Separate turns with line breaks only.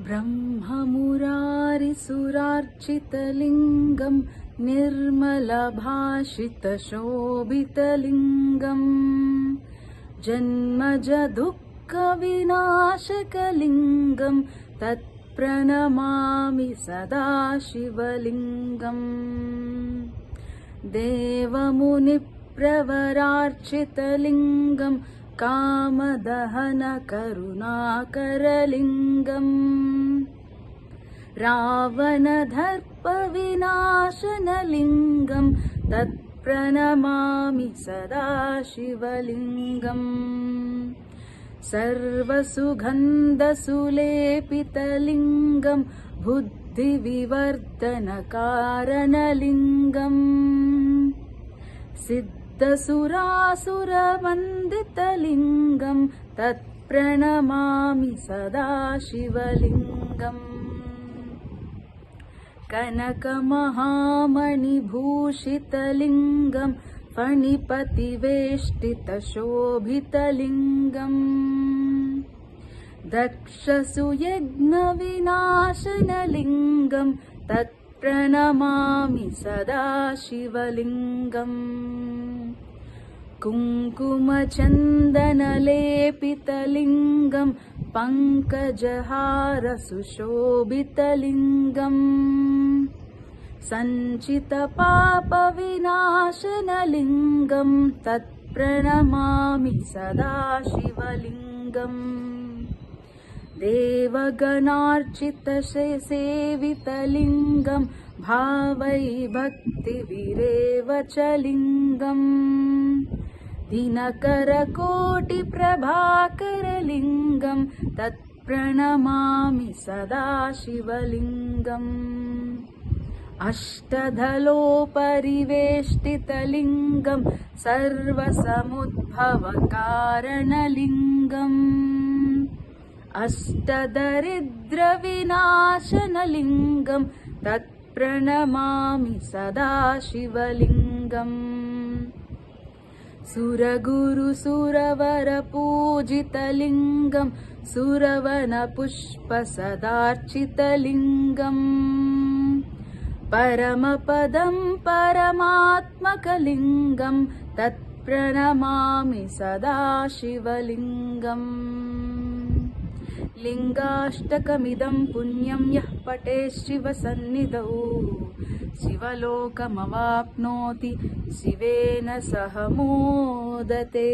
ब्रह्ममुरारिसुरार्चितलिङ्गं निर्मलभाषितशोभितलिङ्गं जन्मजदुःखविनाशकलिङ्गं तत्प्रणमामि सदा शिवलिङ्गम् देवमुनिप्रवरार्चितलिङ्गं कामदहनकरुणाकरलिङ्गम् रावणदर्पविनाशनलिङ्गं तत्प्रणमामि सदा शिवलिङ्गम् सर्वसुगन्धसुलेपितलिङ्गं बुद्धिविवर्धनकारणलिङ्गम् सिद्धसुरासुरवन्दितलिङ्गं तत्प्रणमामि सदा शिवलिङ्गम् कनकमहामणिभूषितलिङ्गं फणिपतिवेष्टितशोभितलिङ्गम् दक्षसुयज्ञविनाशनलिङ्गं तत्प्रणमामि सदा शिवलिङ्गम् कुङ्कुमचन्दनलेपितलिङ्गं पङ्कजहारसुशोभितलिङ्गम् सञ्चितपापविनाशनलिङ्गं तत्प्रणमामि सदा शिवलिङ्गम् देवगणार्चितसेवितलिङ्गं भावैभक्तिविरेवचलिङ्गम् दिनकरकोटिप्रभाकरलिङ्गं तत्प्रणमामि सदा शिवलिङ्गम् अष्टदलोपरिवेष्टितलिङ्गं सर्वसमुद्भवकारणलिङ्गम् अष्टदरिद्रविनाशनलिङ्गं तत्प्रणमामि सदा शिवलिङ्गम् सुरगुरुसुरवरपूजितलिङ्गं सुरवनपुष्पसदार्चितलिङ्गम् परमपदं परमात्मकलिङ्गं तत्प्रणमामि सदा शिवलिङ्गम् लिङ्गाष्टकमिदं पुण्यं यः पठेत् शिवसन्निधौ शिवलोकमवाप्नोति शिवेन सह मोदते।